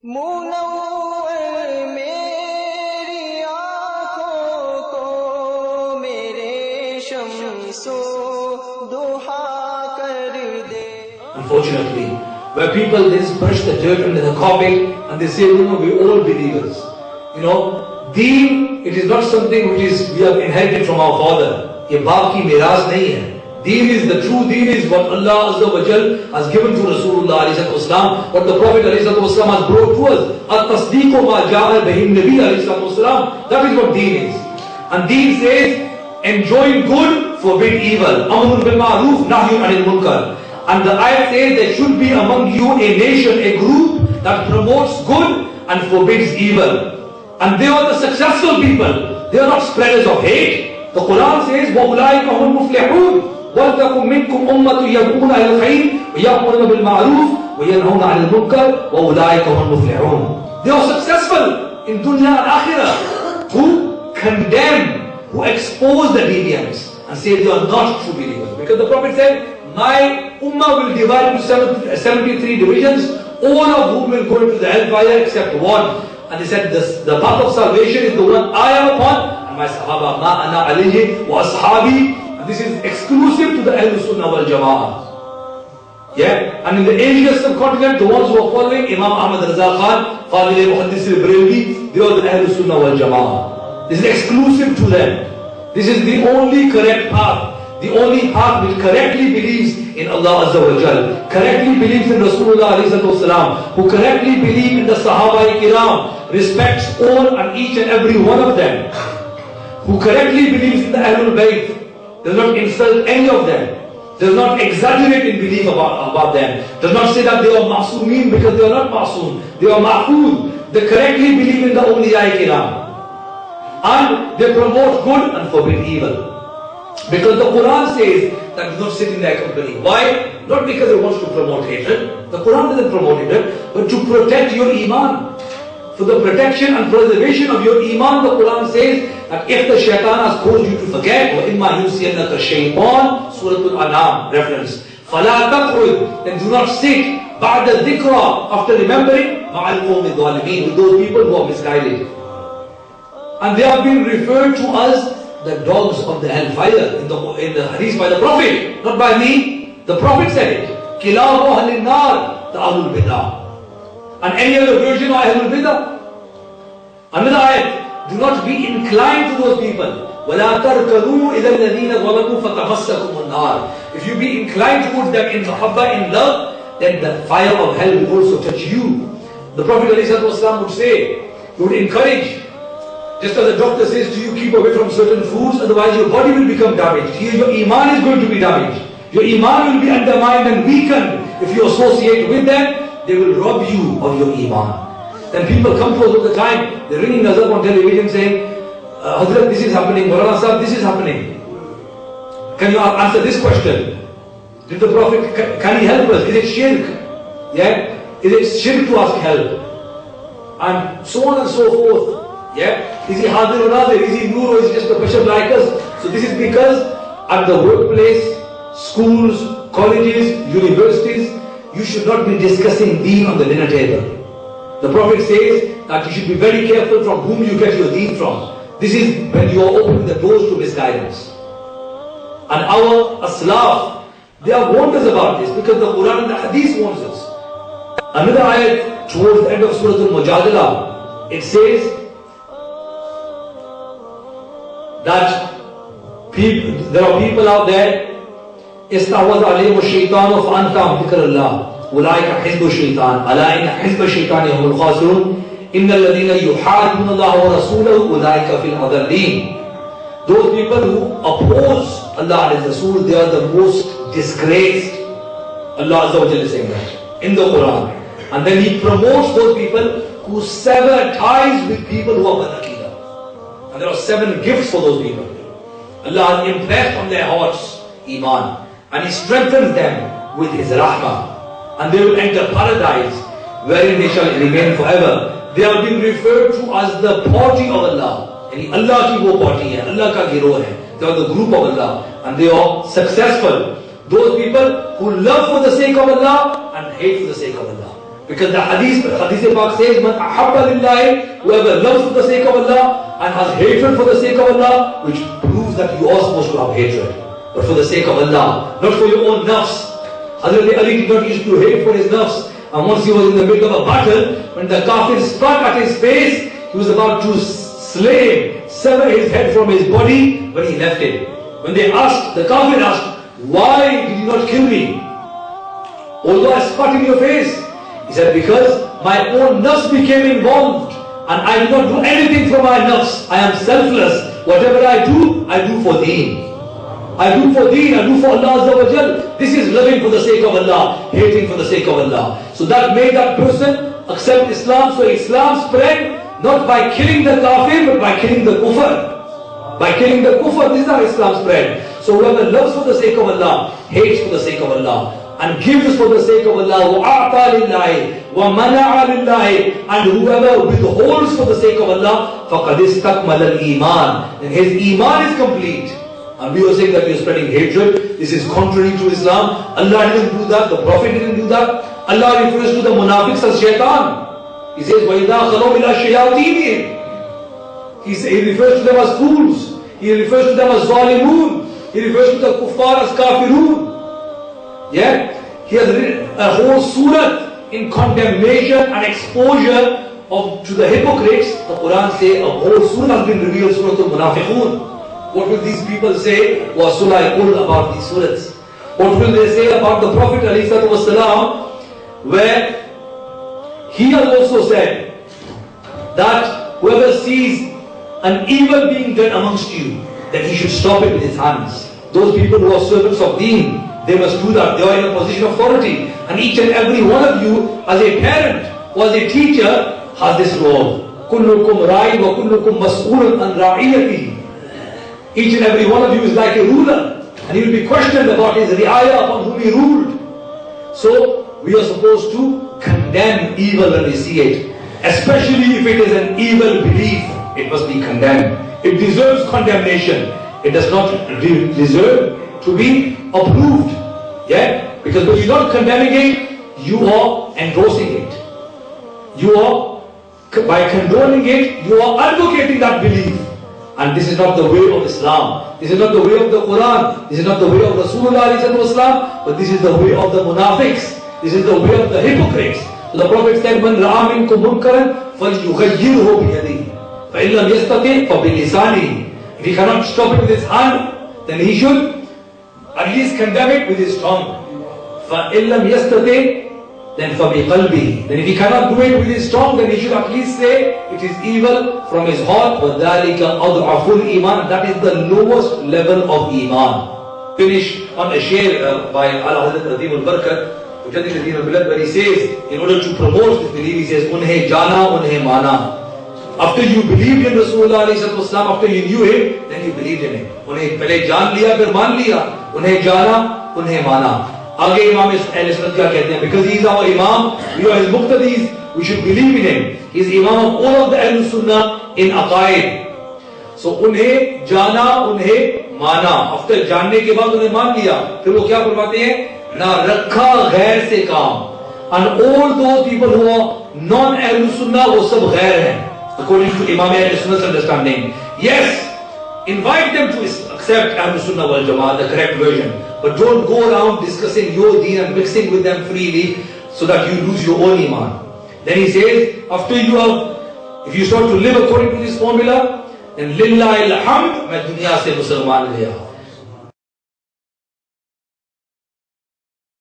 मुनव्वर मेरी आँखों को मेरे शम्सो दुहा कर दे. Unfortunately, where people disperse the dirt under the carpet and they say, we're all believers. Deen, it is not something which is we have inherited from our father. ये बाप की मिरास नहीं है. Deen is the true deen is what Allah Azza wa Jal has given to Rasulullah alayhi salatu wasalam, what the Prophet alayhi salatu wasalam has brought to us. At-tasdeequ ma ja'a bihi Nabi alayhi salatu wasalam. That is what deen is. And deen says, enjoin good, forbid evil. Amrun bil ma'roof, nahyun anil munkar. And the ayat says there should be among you a nation, a group that promotes good and forbids evil. And they are the successful people. They are not spreaders of hate. The Quran says, وَأُولَٰئِكَ هُمُ الْمُفْلِحُونَ وَلْتَكُنْ مِنْكُمْ أُمَّةٌ يَدْعُونَ إِلَى الْخَيْرِ وَيَأْمُرُونَ بِالْمَعْرُوفِ وَيَنْهَوْنَ عَنِ الْمُنكَرِ وَأُولَٰئِكَ هُمُ الْمُفْلِحُونَ. They are successful in dunya and akhirah, who condemn, who expose the deviants and say they are not true believers. Because the Prophet said, my ummah will divide into 73 divisions, all of whom will go into the hellfire except one. And he said, the path of salvation is the one I am upon, and my sahaba, ma ana alayhi wa ashabi. And this is exclusive to the Ahlul Sunnah wal Jama'ah. Yeah? And in the Asian subcontinent, the ones who are following Imam Ahmad Raza Khan, Fadil Muhaddis al-Barelvi, they are the Ahlul Sunnah wal Jama'ah. This is exclusive to them. This is the only correct path. The only path which correctly believes in Allah Azza wa Jal, correctly believes in Rasulullah alayhi salatu wasalam, who correctly believe in the Sahaba Kiram, respects all and each and every one of them, who correctly believes in the Ahlul Bayt, does not insult any of them, does not exaggerate in belief about them, does not say that they are ma'soomeen because they are not ma'soom, they are ma'food. They correctly believe in the Awliya Kiram. And they promote good and forbid evil. Because the Quran says that do not sit in their company. Why? Not because it wants to promote hatred. The Quran doesn't promote hatred, but to protect your iman. For the protection and preservation of your iman, the Quran says that if the shaitan has caused you to forget, وَإِمَّا يُنْسِيَنَّكَ الشَّيْطَانُ Surah Al-An'am reference. فَلَا تَقْعُدْ Then do not sit بَعْدَ الذِّكْرَى after remembering مَعَ الْقَوْمِ الظَّالِمِينَ with those people who are misguided. And they have been referred to as the dogs of the hellfire in the hadith by the Prophet, not by me. The Prophet said it. Kilabu ahlin nar, the Ahlul Bidah. And any other version of Ahlul Bidah. Another ayat, do not be inclined to those people. وَلَا تَرْكَنُوا إِذَا الَّذِينَ ظَلَمُوا فَتَمَسَّكُمُ النَّارِ. If you be inclined towards them in mahabbah, in love, then the fire of hell will also touch you. The Prophet ﷺ would say, he would encourage, just as a doctor says to you, keep away from certain foods, otherwise your body will become damaged. Here your iman is going to be damaged. Your iman will be undermined and weakened. If you associate with them, they will rob you of your iman. Then people come to us all the time, they're ringing us up on television saying, Hazrat, this is happening, Maulana Sahib, this is happening. Can you answer this question? Did the Prophet, can he help us? Is it shirk? Yeah? Is it shirk to ask help? And so on and so forth. Yeah? Is he Hadir or Nadir? Is he Noor or is he just a bishop like us? So this is because at the workplace, schools, colleges, universities, you should not be discussing deen on the dinner table. The Prophet says that you should be very careful from whom you get your deen from. This is when you are opening the doors to misguidance. And our Aslaf, they have warned us about this because the Quran and the Hadith warns us. Another ayat towards the end of Surah Al-Mujadala, it says that there are people out there, استعوذ عليهم الشيطان فأنساهم ذكر الله أولئك حزب الشيطان ألا إن حزب الشيطان هم الخاسرون إن الذين يحاربون الله ورسوله أولئك في الأضلين. Those people who oppose Allah and His Rasul, they are the most disgraced. Allah Azza wa Jalla is saying that in the Quran. And then He promotes those people who sever ties with people who are bad aqidah. And there are 7 gifts for those people. Allah has impressed on their hearts Iman. And He strengthens them with His rahmah. And they will enter paradise wherein they shall remain forever. They are being referred to as the party of Allah. Yani Allah ki wo party hai, Allah ka giroh hai. They are the group of Allah. And they are successful. Those people who love for the sake of Allah and hate for the sake of Allah. Because the hadith Pak says, Man ahabba lillahi, whoever loves for the sake of Allah and has hatred for the sake of Allah, which proves that you are supposed to have hatred, but for the sake of Allah, not for your own nafs. Hazrat Ali did not used to hate for his nafs. And once he was in the middle of a battle, when the kafir struck at his face, he was about to slay him, sever his head from his body, when he left it. When they asked, the kafir asked, why did you not kill me? Although I spat in your face. He said, because my own nafs became involved and I do not do anything for my nafs. I am selfless. Whatever I do for deen. I do for deen, I do for Allah Azza wa Jal. This is loving for the sake of Allah, hating for the sake of Allah. So that made that person accept Islam. So Islam spread not by killing the kafir, but by killing the kufr. By killing the kufr, this is how Islam spread. So whoever loves for the sake of Allah, hates for the sake of Allah, and gives for the sake of Allah, وَأَعْطَى لِلَّهِ وَمَنَعَ لِلَّهِ, and whoever withholds for the sake of Allah, فَقَدْ اسْتَكْمَلَ الْإِيمَانِ, then his iman is complete. And we are saying that we are spreading hatred. This is contrary to Islam. Allah didn't do that. The Prophet didn't do that. Allah refers to the munafiqs as shaitan. He says, وَإِذَا خَلَوْا إِلَى شَيَاطِينِهِمْ. He refers to them as fools. He refers to them as zalimun. He refers to the kuffar as kafirun. Yeah? He has written a whole surah in condemnation and exposure to the hypocrites. The Quran says a whole surah has been revealed, Surah Al-Munafiqun. What will these people say? وَسُلَيْقُلْ about these surahs. What will they say about the Prophet ﷺ, where he has also said that whoever sees an evil being done amongst you, that he should stop it with his hands. Those people who are servants of deen, they must do that. They are in a position of authority. And each and every one of you, as a parent or as a teacher, has this role. كُلُّكُمْ رَاعٍ وَكُلُّكُمْ مَسْئُولٌ عَنْ رَاعِيَتِهِ. Each and every one of you is like a ruler, and he will be questioned about his ri'ayah upon whom he ruled. So, we are supposed to condemn evil when we see it. Especially if it is an evil belief, it must be condemned. It deserves condemnation. It does not deserve to be approved. Yeah? Because when you're not condemning it, you are endorsing it. By condoning it, you are advocating that belief. And this is not the way of Islam. This is not the way of the Quran. This is not the way of Rasulullah, but this is the way of the munafiqs. This is the way of the hypocrites. So the Prophet said, "Man ra'a minkum munkaran falyughayyirhu biyadihi, fa in lam yastati' fa bilisanihi." If he cannot stop it with his hand, then he should at least condemn it with his tongue. Fa in lam yastati', then fa biqalbihi. Then if he cannot do it with his tongue, then he should at least say it is evil from his heart. وَذَلِكَ أَضْعَفُ الْإِيمَانِ. That is the lowest level of iman. Finish on a share by Al-Hazrat Adim al-Barkat, where he says, in order to promote this belief, he says, "Unhe jana, unhe mana." After you believed in Rasulullah ﷺ, after you knew him, then you believed in him. Unhe pehle jaan liya, fir maan liya. Unhe jana, unhe mana. आगे इमाम अहले सुन्नत क्या कहते हैं? Because he is our imam, we are his muqtadis, we should believe in him. He is imam of all of the Ahlul Sunnah in aqaid. So उन्हें जाना, उन्हें माना. After जानने के बाद उन्हें मान लिया, फिर वो क्या फरमाते हैं? ना रखा गैर से काम. And all those people who are non-Ahlul Sunnah, वो सब गैर हैं. According to Imam Ahlul Sunnah's understanding. Yes, invite them to accept Ahlul Sunnah wal Jama'ah, the correct version. But don't go around discussing your deen and mixing with them freely so that you lose your own iman. Then he says, if you start to live according to this formula, then lillahi alhamd, main dunya se Musliman liya.